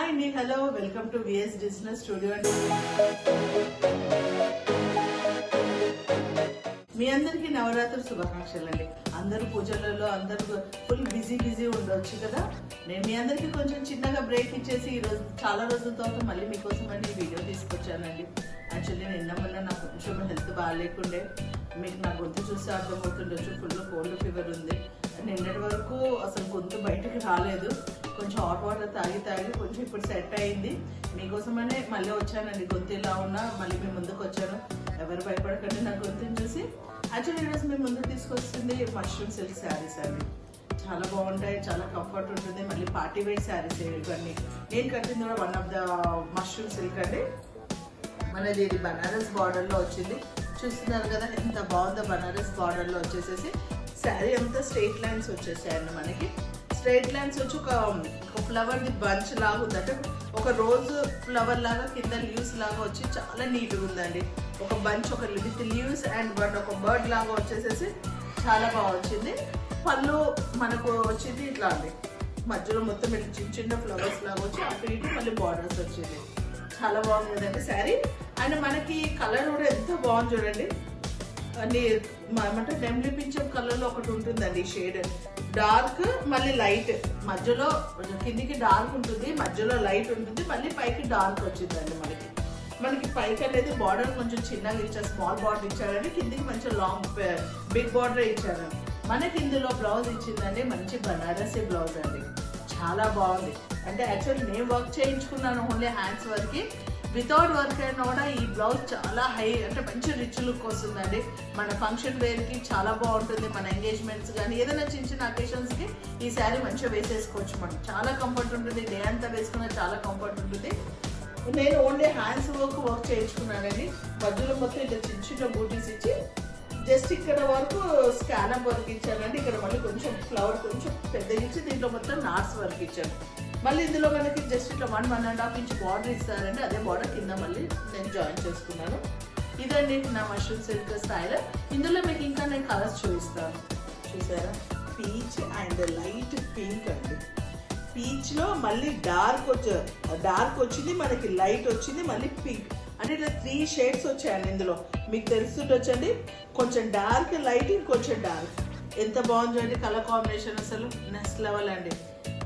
Hi అండి, hello, welcome to VS digital studio అండి. మీ అందరికీ నవరాత్రి శుభాకాంక్షలు అండి. అందరూ పూజలలో అందరూ ఫుల్ బిజీ ఉండొచ్చు కదా. నేను మీ అందరికీ కొంచెం చిన్నగా బ్రేక్ ఇచ్చేసి ఈరోజు చాలా రోజుల తర్వాత మళ్ళీ మీకోసం అండి ఈ వీడియో తీసుకొచ్చానండి. యాక్చువల్లీ నిన్న మొన్న నాకు కొంచెం హెల్త్ బాగాలేకుండే, మీకు నా గొంతు చూస్తే అర్థమవుతుండొచ్చు, ఫుల్ కోల్డ్ ఫీవర్ ఉంది. నిన్నటి వరకు అసలు గొంతు బయటకు రాలేదు, కొంచెం హాట్ వాటర్ తాగి కొంచెం ఇప్పుడు సెట్ అయింది. మీకోసమనే మళ్ళీ వచ్చానండి. గొంతు ఇలా ఉన్నా మళ్ళీ మీ ముందుకు వచ్చాను. ఎవరు భయపడకండి నా గొంతుని చూసి. యాక్చువల్లీ ఈరోజు మీ ముందుకు తీసుకొస్తుంది మష్రూమ్ సిల్క్ శారీస్ అండి. చాలా బాగుంటాయి, చాలా కంఫర్ట్ ఉంటుంది. మళ్ళీ పార్టీ వేర్ శారీస్ ఇవన్నీ. నేను కట్టింది కూడా one of the mushroom silk అండి. మనది ఇది బనారస్ బార్డర్లో వచ్చింది. చూస్తున్నారు కదా ఎంత బాగుందో. బనారస్ బార్డర్లో వచ్చేసేసి శారీ అంతా స్ట్రైట్ లైన్స్ వచ్చేసాయండి. మనకి స్ట్రైట్ లైన్స్ వచ్చి ఒక ఫ్లవర్ ది బంచ్ లాగా ఉంది, అంటే ఒక రోజ్ ఫ్లవర్ లాగా కింద లీవ్స్ లాగా వచ్చి చాలా నీట్గా ఉందండి. ఒక బంచ్ ఒక విత్ లీవ్స్ అండ్ ఒక బర్డ్ లాగా వచ్చేసేసి చాలా బాగా వచ్చింది. పళ్ళు మనకు వచ్చింది ఇట్లా అండి, మధ్యలో మొత్తం ఇట్లా చిన్న ఫ్లవర్స్ లాగా వచ్చి అటు ఇటు మళ్ళీ బార్డర్స్ వచ్చింది. చాలా బాగుంది కదండి శారీ. అండ్ మనకి కలర్ కూడా ఎంత బాగుంది చూడండి. అన్ని ఏమంటే డెమ్లీ పింఛం కలర్ లో ఒకటి ఉంటుందండి షేడ్, డార్క్ మళ్ళీ లైట్, మధ్యలో కిందికి డార్క్ ఉంటుంది, మధ్యలో లైట్ ఉంటుంది, మళ్ళీ పైకి డార్క్ వచ్చిందండి. మనకి పైకి అనేది బార్డర్ కొంచెం చిన్నగా ఇచ్చారు, స్మాల్ బార్డర్ ఇచ్చారండి. కిందికి మంచి లాంగ్ బిగ్ బార్డర్ ఇచ్చారండి. మనకి ఇందులో బ్లౌజ్ ఇచ్చిందండి, మంచి బనారసీ బ్లౌజ్ అండి. చాలా బాగుంది. అంటే యాక్చువల్లీ నేను వర్క్ చేయించుకున్నాను only hands work. Without work అయినా కూడా ఈ బ్లౌజ్ చాలా హై, అంటే మంచి రిచ్ లుక్ వస్తుందండి. మన ఫంక్షన్ వేర్కి చాలా బాగుంటుంది. మన ఎంగేజ్మెంట్స్ కానీ ఏదైనా చిన్న అకేషన్స్కి ఈ శారీ మంచిగా వేసేసుకోవచ్చు. మనం చాలా కంఫర్ట్ ఉంటుంది, డే అంతా వేసుకున్న చాలా కంఫర్ట్ ఉంటుంది. నేను ఓన్లీ హ్యాండ్స్ వర్క్ చేయించుకున్నానండి. మధ్యలో మొత్తం ఇట్లా చిన్న బూటీస్ ఇచ్చి జస్ట్ ఇక్కడ వరకు స్కాలప్ వర్క్ ఇచ్చానండి. ఇక్కడ మళ్ళీ కొంచెం ఫ్లవర్ కొంచెం పెద్దగా ఇచ్చి దీంట్లో మొత్తం నాట్స్ వర్క్ ఇచ్చాను. మళ్ళీ ఇందులో మనకి జస్ట్ ఇట్లా 1.5 ఇంచ్ బార్డర్ ఇస్తారండి. అదే బార్డర్ కింద మళ్ళీ నేను జాయిన్ చేసుకున్నాను. ఇదండి నా మష్రూమ్ సిల్క్ స్టైల్. ఇందులో మీకు ఇంకా నేను కలర్స్ చూపిస్తాను. చూసారా, పీచ్ అండ్ లైట్ పింక్ అండి. పీచ్లో మళ్ళీ డార్క్ వచ్చింది, మనకి లైట్ వచ్చింది, మళ్ళీ పింక్, అంటే ఇట్లా 3 షేడ్స్ వచ్చాయండి. ఇందులో మీకు తెలుస్తుండొచ్చండి, కొంచెం డార్క్ లైట్, ఇంకొంచెం డార్క్. ఎంత బాగుంది చూడండి కలర్ కాంబినేషన్, అసలు నెక్స్ట్ లెవెల్ అండి.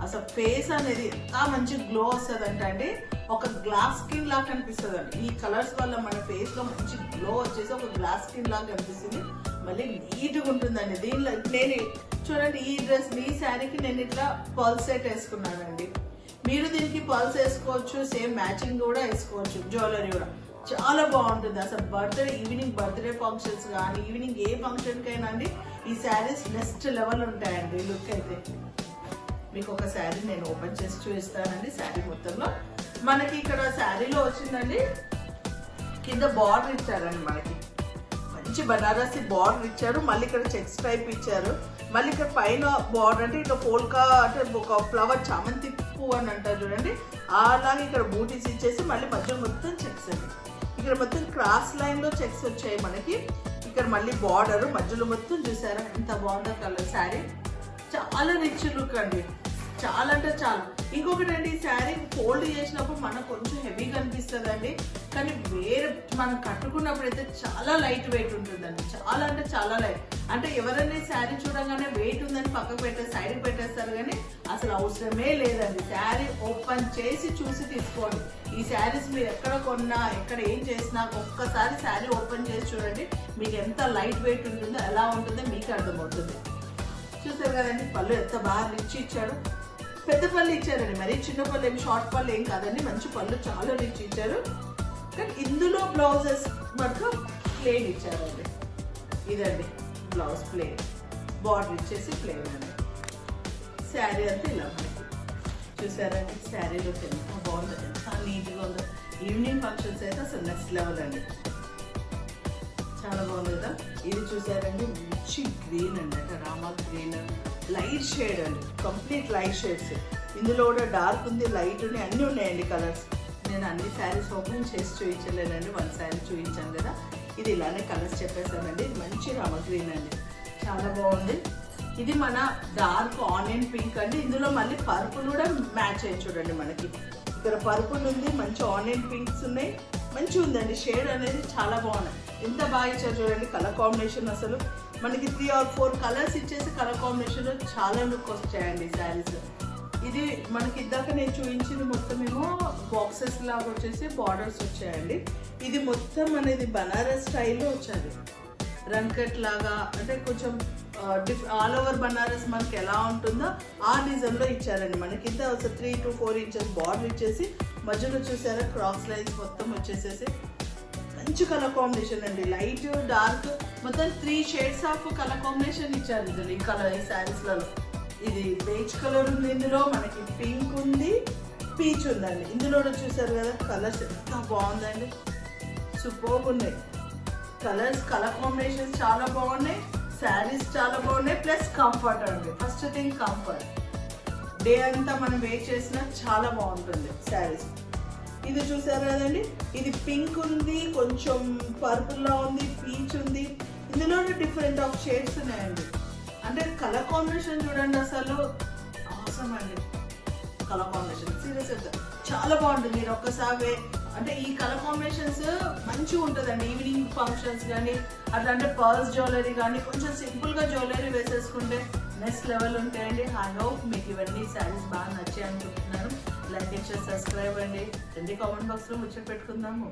అసలు ఫేస్ అనేది ఎంత మంచి గ్లో వస్తుంది అంటే ఒక గ్లాస్ స్కిన్ లాగా కనిపిస్తుంది అండి. ఈ కలర్స్ వల్ల మన ఫేస్ లో మంచి గ్లో వచ్చేసి ఒక గ్లాస్ స్కిన్ లాగా కనిపిస్తుంది, మళ్ళీ నీట్గా ఉంటుందండి. దీనిలో నేను చూడండి, ఈ డ్రెస్ ఈ శారీకి నేను ఇట్లా పర్ల్ సెట్ వేసుకున్నానండి. మీరు దీనికి పర్ల్స్ వేసుకోవచ్చు, సేమ్ మ్యాచింగ్ కూడా వేసుకోవచ్చు, జ్యువెలరీ కూడా చాలా బాగుంటుంది. అసలు ఈవినింగ్ బర్త్డే ఫంక్షన్స్ కానీ ఈవినింగ్ ఏ ఫంక్షన్ కైనా అండి ఈ శారీస్ నెక్స్ట్ లెవెల్ ఉంటాయండి. లుక్ అయితే మీకు ఒక శారీ నేను ఓపెన్ చేసి చూపిస్తానండి. శారీ మొత్తంలో మనకి ఇక్కడ శారీలో వచ్చిందండి, కింద బార్డర్ ఇచ్చారండి. మనకి మంచి బనారసి బార్డర్ ఇచ్చారు, మళ్ళీ ఇక్కడ చెక్స్ టైప్ ఇచ్చారు. మళ్ళీ ఇక్కడ పైన బార్డర్ అంటే ఇట్లా పోల్కా, అంటే ఒక ఫ్లవర్ చామంతి పువ్వు అని అంటారు చూడండి, అలాగే ఇక్కడ బూటీస్ ఇచ్చేసి మళ్ళీ మధ్య మొత్తం చెక్స్ అండి. ఇక్కడ మొత్తం క్రాస్ లైన్ లో చెక్స్ వచ్చాయి మనకి. ఇక్కడ మళ్ళీ బార్డర్ మధ్యలో మొత్తం చూసారా ఎంత బాగుందో కలర్. శారీ చాలా రిచ్ లుక్ అండి, చాలా అంటే చాలా. ఇంకొకటి అండి, ఈ శారీ ఫోల్డ్ చేసినప్పుడు మనకు కొంచెం హెవీగా అనిపిస్తుంది అండి, కానీ వేరే మనం కట్టుకున్నప్పుడు అయితే చాలా లైట్ వెయిట్ ఉంటుందండి. చాలా అంటే చాలా లైట్. అంటే ఎవరైనా శారీ చూడగానే వెయిట్ ఉందని పక్కకు సైడ్కి పెట్టేస్తారు, కానీ అసలు అవసరమే లేదండి. శారీ ఓపెన్ చేసి చూసి తీసుకోండి. ఈ శారీస్ మీరు ఎక్కడ కొన్నా ఎక్కడ ఏం చేసినా ఒక్కసారి శారీ ఓపెన్ చేసి చూడండి, మీకు ఎంత లైట్ వెయిట్ ఉంటుందో ఎలా ఉంటుందో మీకు అర్థమవుతుంది. చూసారు కదండి, పళ్ళు ఎంత బాగా రిచ్ ఇచ్చాడు. పెద్ద పళ్ళు ఇచ్చారండి, మరి చిన్న పళ్ళు ఏమి షార్ట్ పళ్ళు ఏం కాదండి, మంచి పళ్ళు చాలా రిచ్ ఇచ్చారు. కానీ ఇందులో బ్లౌజెస్ వరకు ప్లెయిన్ ఇచ్చారండి. ఇదండి బ్లౌజ్ ప్లెయిన్, బార్డర్ ఇచ్చేసి ప్లెయిన్ అండి. శారీ అంతా ఇలా మనకి చూసారండి. శారీలో ఎంత బాగుంది, ఎంత నీట్గా ఉందో. ఈవినింగ్ ఫంక్షన్స్ అయితే అసలు నెక్స్ట్ లెవెల్ అండి, చాలా బాగుంది కదా. ఇది చూసారండి, మంచి గ్రీన్ అండి, అంటే రామా గ్రీన్ లైట్ షేడ్ అండి, కంప్లీట్ లైట్ షేడ్స్. ఇందులో కూడా డార్క్ ఉంది, లైట్ ఉంది, అన్నీ ఉన్నాయండి కలర్స్. నేను అన్ని శారీస్ ఓపెన్ చేసి చూపించలేనండి, 1 శారీ చూపించాను కదా. ఇది ఇలానే కలర్స్ చెప్పేసానండి. ఇది మంచి రామా గ్రీన్ అండి, చాలా బాగుంది. ఇది మన డార్క్ ఆనియన్ పింక్ అండి. ఇందులో మళ్ళీ పర్పుల్ కూడా మ్యాచ్ అయ్యి చూడండి మనకి. ఇక్కడ పర్పుల్ ఉంది, మంచి ఆనియన్ పింక్స్ ఉన్నాయి, మంచిగా ఉందండి. షేడ్ అనేది చాలా బాగున్నాయి. ఎంత బాగా ఇచ్చారు చూడండి కలర్ కాంబినేషన్. అసలు మనకి 3 or 4 కలర్స్ ఇచ్చేసి కలర్ కాంబినేషన్లో చాలా లుక్ వచ్చాయండి శారీస్. ఇది మనకి ఇందాక నేను చూపించింది మొత్తం ఏమో బాక్సెస్ లాగా వచ్చేసి బార్డర్స్ వచ్చాయండి. ఇది మొత్తం అనేది బనారస్ స్టైల్లో వచ్చాది, రంకట్ లాగా, అంటే కొంచెం ఆల్ ఓవర్ బనారస్ మనకి ఎలా ఉంటుందో ఆ డిజైన్లో ఇచ్చారండి. మనకి ఇంత 3 to 4 inches బార్డర్ ఇచ్చేసి మధ్యలో చూసారా క్రాస్ లైన్స్ మొత్తం వచ్చేసేసి మంచి కలర్ కాంబినేషన్ అండి. లైట్ డార్క్ మొత్తం 3 shades ఆఫ్ కలర్ కాంబినేషన్ ఇచ్చారు ఇందులో. ఈ కలర్ ఈ శారీస్లలో ఇది బేజ్ కలర్ ఉంది, ఇందులో మనకి పింక్ ఉంది, పీచ్ ఉందండి. ఇందులో చూసారు కదా కలర్స్ ఎంత బాగుందండి, సూపర్ ఉన్నాయి కలర్స్. కలర్ కాంబినేషన్స్ చాలా బాగున్నాయి, శారీస్ చాలా బాగున్నాయి, ప్లస్ కంఫర్ట్ అండి. ఫస్ట్ థింగ్ కంఫర్ట్, డే అంతా మనం వెయిట్ చేసినా చాలా బాగుంటుంది శారీస్. ఇది చూసారు కదండి, ఇది పింక్ ఉంది, కొంచెం పర్పుల్లా ఉంది, పీచ్ ఉంది. ఇందులో డిఫరెంట్ ఆఫ్ షేడ్స్ ఉన్నాయండి. అంటే కలర్ కాంబినేషన్ చూడండి, అసలు అవసరం అండి. కలర్ కాంబినేషన్ సీరియస్గా చాలా బాగుంటుంది. మీరు ఒక్కసారి అంటే ఈ కలర్ కాంబినేషన్స్ మంచిగా ఉంటుందండి. ఈవినింగ్ ఫంక్షన్స్ కానీ అట్లా, అంటే పర్స్ జ్యువెలరీ కానీ కొంచెం సింపుల్గా జ్యువెలరీ వేసేసుకుంటే నెక్స్ట్ లెవెల్ ఉంటాయండి. ఐ హోప్ మీకు ఇవన్నీ శారీస్ బాగా నచ్చాయి అనుకుంటున్నాను. లైక్ అండ్ షేర్, సబ్స్క్రైబ్ అండి. కామెంట్ బాక్స్లో ముచ్చట పెట్టుకుందాము.